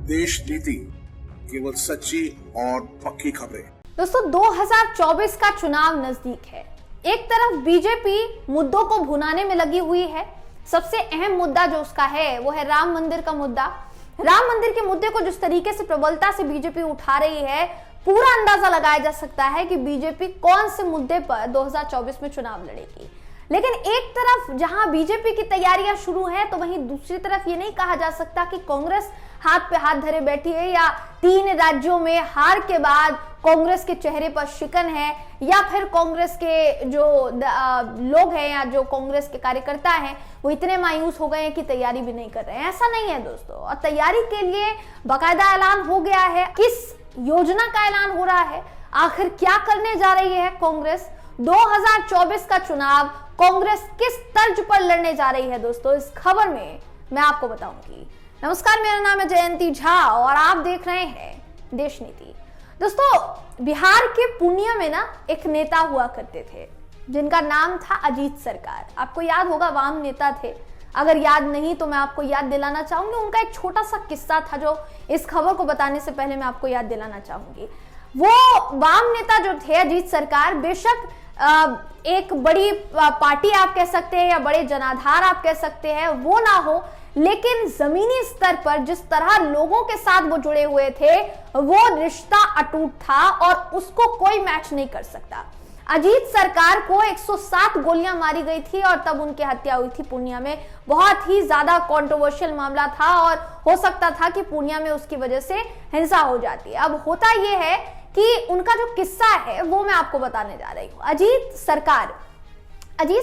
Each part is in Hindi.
देश नीति, केवल सच्ची और पक्की खबरें। दोस्तों 2024 का चुनाव नजदीक है। एक तरफ बीजेपी मुद्दों को भुनाने में लगी हुई है। सबसे अहम मुद्दा जो उसका है वो है राम मंदिर का मुद्दा। राम मंदिर के मुद्दे को जिस तरीके से प्रबलता से बीजेपी उठा रही है, पूरा अंदाजा लगाया जा सकता है कि बीजेपी कौन से मुद्दे पर 2024 में चुनाव लड़ेगी। लेकिन एक तरफ जहां बीजेपी की तैयारियां शुरू हैं, तो वहीं दूसरी तरफ ये नहीं कहा जा सकता कि कांग्रेस हाथ पे हाथ धरे बैठी है या 3 राज्यों में हार के बाद कांग्रेस के चेहरे पर शिकन है, या फिर कांग्रेस के जो लोग हैं या जो कांग्रेस के कार्यकर्ता हैं वो इतने मायूस हो गए हैं कि तैयारी भी नहीं कर रहे हैं। ऐसा नहीं है दोस्तों, और तैयारी के लिए बाकायदा ऐलान हो गया है। किस योजना का ऐलान हो रहा है, आखिर क्या करने जा रही है कांग्रेस, 2024 का चुनाव कांग्रेस किस तर्ज पर लड़ने जा रही है, दोस्तों इस खबर में मैं आपको बताऊंगी। नमस्कार, मेरा नाम है जयंती झा और आप देख रहे हैं देश नीति। दोस्तों बिहार के पूर्णिया में ना एक नेता हुआ करते थे जिनका नाम था अजीत सरकार। आपको याद होगा, वाम नेता थे। अगर याद नहीं तो मैं आपको याद दिलाना चाहूंगी उनका एक छोटा सा किस्सा था जो इस खबर को बताने से पहले मैं आपको याद दिलाना चाहूंगी। वो वाम नेता जो थे अजीत सरकार, बेशक एक बड़ी पार्टी आप कह सकते हैं या बड़े जनाधार आप कह सकते हैं, वो ना हो, लेकिन जमीनी स्तर पर जिस तरह लोगों के साथ वो जुड़े हुए थे वो रिश्ता अटूट था और उसको कोई मैच नहीं कर सकता। अजीत सरकार को 107 गोलियां मारी गई थी और तब उनकी हत्या हुई थी पूर्णिया में। बहुत ही ज्यादा कंट्रोवर्शियल मामला था और हो सकता था कि पूर्णिया में उसकी वजह से हिंसा हो जाती। अब होता यह है कि उनका जो किस्सा है वो मैं आपको बताने जा रही हूँ। अजीत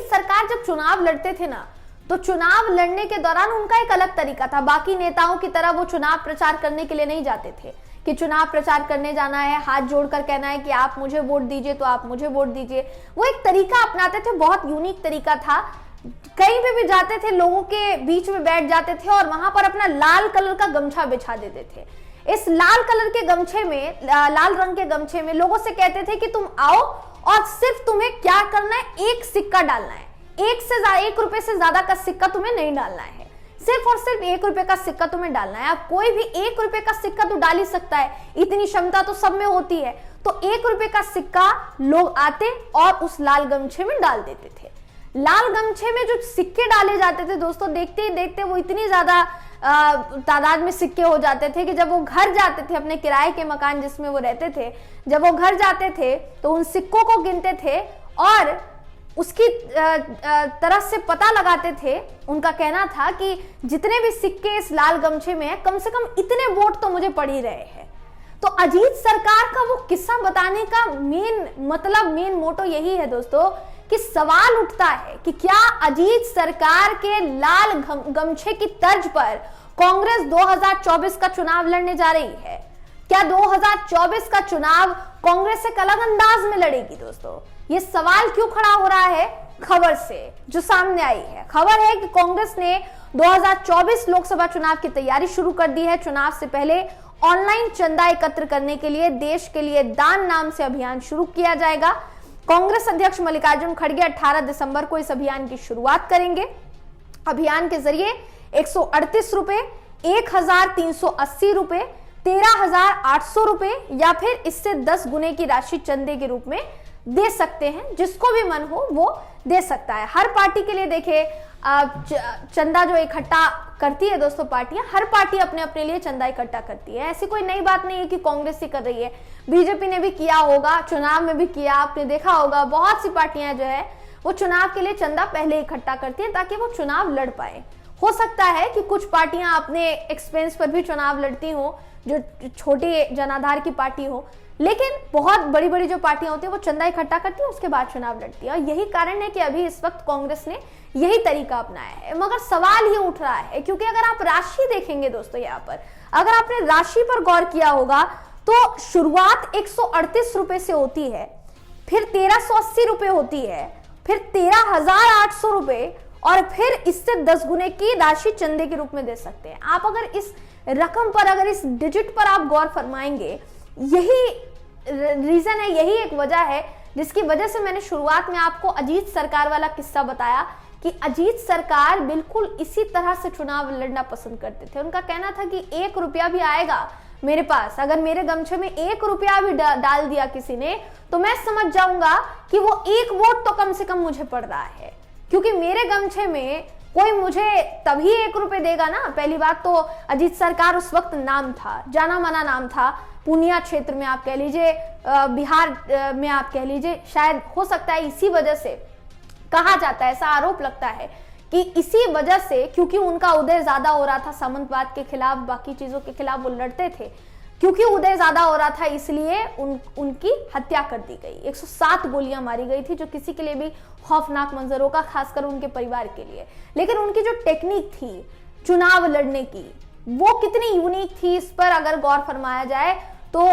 सरकार जब चुनाव लड़ते थे ना, तो चुनाव लड़ने के दौरान उनका एक अलग तरीका था। बाकी नेताओं की तरह वो चुनाव प्रचार करने के लिए नहीं जाते थे कि चुनाव प्रचार करने जाना है, हाथ जोड़कर कहना है कि आप मुझे वोट दीजिए तो आप मुझे वोट दीजिए। वो एक तरीका अपनाते थे, बहुत यूनिक तरीका था। कहीं पे भी जाते थे, लोगों के बीच में बैठ जाते थे और वहां पर अपना लाल कलर का गमछा बिछा देते थे। इस लाल कलर के गमछे में, लाल रंग के गमछे में लोगों से कहते थे कि तुम आओ और सिर्फ तुम्हें क्या करना है, एक सिक्का डालना है। 1 रुपए से ज्यादा का सिक्का तुम्हें नहीं डालना है, सिर्फ और सिर्फ 1 रुपए का सिक्का तुम्हें डालना है। अब कोई भी 1 रुपए का सिक्का तो डाल ही सकता है, इतनी क्षमता तो सब में होती है। तो 1 रुपए का सिक्का लोग आते और उस लाल गमछे में डाल देते थे। लाल गमछे में जो सिक्के डाले जाते थे दोस्तों, देखते ही देखते वो इतनी ज्यादा तादाद में सिक्के हो जाते थे कि जब वो घर जाते थे, अपने किराए के मकान जिसमें वो रहते थे, जब वो घर जाते थे तो उन सिक्कों को गिनते थे और उसकी तरह से पता लगाते थे। उनका कहना था कि जितने भी सिक्के इस लाल गमछे में है, कम से कम इतने वोट तो मुझे पड़ ही रहे हैं। तो अजीत सरकार का वो किस्सा बताने का मेन मोटो यही है दोस्तों कि सवाल उठता है कि क्या अजीत सरकार के लाल गमछे की तर्ज पर कांग्रेस 2024 का चुनाव लड़ने जा रही है? क्या 2024 का चुनाव कांग्रेस एक अलग अंदाज में लड़ेगी? दोस्तों ये सवाल क्यों खड़ा हो रहा है? खबर से जो सामने आई है, खबर है कि कांग्रेस ने 2024 लोकसभा चुनाव की तैयारी शुरू कर दी है। चुनाव से पहले ऑनलाइन चंदा एकत्र करने के लिए देश के लिए दान नाम से अभियान शुरू किया जाएगा। कांग्रेस अध्यक्ष मल्लिकार्जुन खड़गे 18 दिसंबर को इस अभियान की शुरुआत करेंगे। अभियान के जरिए 138 रुपए, 1380 रुपए, 13,800 रुपए या फिर इससे 10 गुने की राशि चंदे के रूप में दे सकते हैं। जिसको भी मन हो वो दे सकता है। हर पार्टी के लिए देखिए चंदा जो इकट्ठा करती है दोस्तों पार्टियां, हर पार्टी अपने अपने लिए चंदा इकट्ठा करती है। ऐसी कोई नई बात नहीं है कि कांग्रेस ही कर रही है, बीजेपी ने भी किया होगा, चुनाव में भी किया, आपने देखा होगा। बहुत सी पार्टियां जो है वो चुनाव के लिए चंदा पहले इकट्ठा करती है ताकि वो चुनाव लड़ पाए। हो सकता है कि कुछ पार्टियां अपने एक्सपेंस पर भी चुनाव लड़ती हो, जो छोटी जनाधार की पार्टी हो, लेकिन बहुत बड़ी बड़ी जो पार्टियां होती है वो चंदा इकट्ठा करती है, उसके बाद चुनाव लड़ती है। और यही कारण है कि अभी इस वक्त कांग्रेस ने यही तरीका अपनाया है। मगर सवाल ये उठ रहा है, क्योंकि अगर आप राशि देखेंगे दोस्तों, यहाँ पर अगर आपने राशि पर गौर किया होगा तो शुरुआत 138 रुपए से होती है, फिर 1380 रुपए होती है, फिर 13,800 रुपए और फिर इससे 10 गुने की राशि चंदे के रूप में दे सकते हैं। आप अगर इस रकम पर, अगर इस डिजिट पर आप गौर फरमाएंगे, यही रीजन है, यही एक वजह है जिसकी वजह से मैंने शुरुआत में आपको अजीत सरकार वाला किस्सा बताया कि अजीत सरकार बिल्कुल इसी तरह से चुनाव लड़ना पसंद करते थे। उनका कहना था कि 1 रुपया भी आएगा मेरे पास, अगर मेरे गमछे में 1 रुपया भी डाल दिया किसी ने, तो मैं समझ जाऊंगा कि वो 1 वोट तो कम से कम मुझे पड़ रहा है, क्योंकि मेरे गमछे में कोई मुझे तभी 1 रुपये देगा ना। पहली बात तो अजीत सरकार उस वक्त नाम था, जाना माना नाम था, पूर्णिया क्षेत्र में आप कह लीजिए, बिहार में आप कह लीजिए, शायद हो सकता है इसी वजह से कहा जाता है, ऐसा आरोप लगता है कि इसी वजह से, क्योंकि उनका उदय ज्यादा हो रहा था सामंतवाद के खिलाफ, बाकी चीजों के खिलाफ वो लड़ते थे, क्योंकि उदय ज्यादा हो रहा था इसलिए उनकी हत्या कर दी गई। 107 गोलियां मारी गई थी, जो किसी के लिए भी खौफनाक मंजर होगा, खासकर उनके परिवार के लिए। लेकिन उनकी जो टेक्निक थी चुनाव लड़ने की, वो कितनी यूनिक थी, इस पर अगर गौर फरमाया जाए तो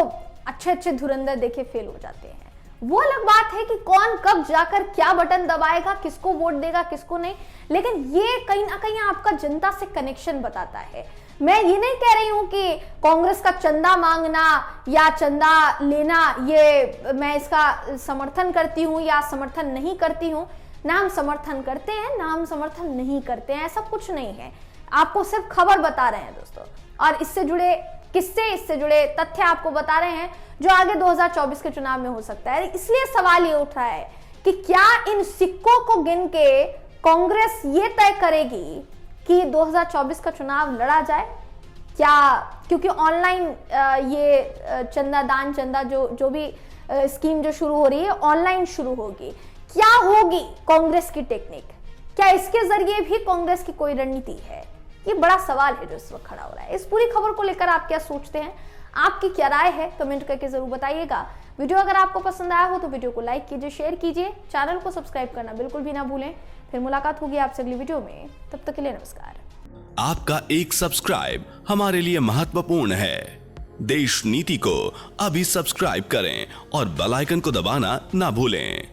अच्छे धुरंधर देखे फेल हो जाते हैं। वो अलग बात है कि कौन कब जाकर क्या बटन दबाएगा, किसको वोट देगा, किसको नहीं, लेकिन ये कहीं ना कहीं आपका जनता से कनेक्शन बताता है। मैं ये नहीं कह रही हूं कि कांग्रेस का चंदा मांगना या चंदा लेना, ये मैं इसका समर्थन करती हूं या समर्थन नहीं करती हूं। ना हम समर्थन करते हैं, ना हम समर्थन नहीं करते हैं, ऐसा कुछ नहीं है। आपको सिर्फ खबर बता रहे हैं दोस्तों, और इससे जुड़े किस्से, इससे जुड़े तथ्य आपको बता रहे हैं जो आगे 2024 के चुनाव में हो सकता है। इसलिए सवाल ये उठ रहा है कि क्या इन सिक्कों को गिन के कांग्रेस ये तय करेगी कि 2024 का चुनाव लड़ा जाए क्या? क्योंकि ऑनलाइन ये चंदा दान, चंदा जो भी स्कीम जो शुरू हो रही है, ऑनलाइन शुरू होगी। क्या होगी कांग्रेस की टेक्निक? क्या इसके जरिए भी कांग्रेस की कोई रणनीति है? ये बड़ा सवाल है जो इस वक्त खड़ा हो रहा है। इस पूरी खबर को लेकर आप क्या सोचते हैं, आपकी क्या राय है, कमेंट करके जरूर बताइएगा। वीडियो अगर आपको पसंद आया हो तो वीडियो को लाइक कीजिए, शेयर कीजिए, चैनल को सब्सक्राइब करना बिल्कुल भी ना भूलें। फिर मुलाकात होगी आपसे अगली वीडियो में, तब तक के लिए नमस्कार। आपका एक सब्सक्राइब हमारे लिए महत्वपूर्ण है। देश नीति को अभी सब्सक्राइब करें और बेल आइकन को दबाना ना भूलें।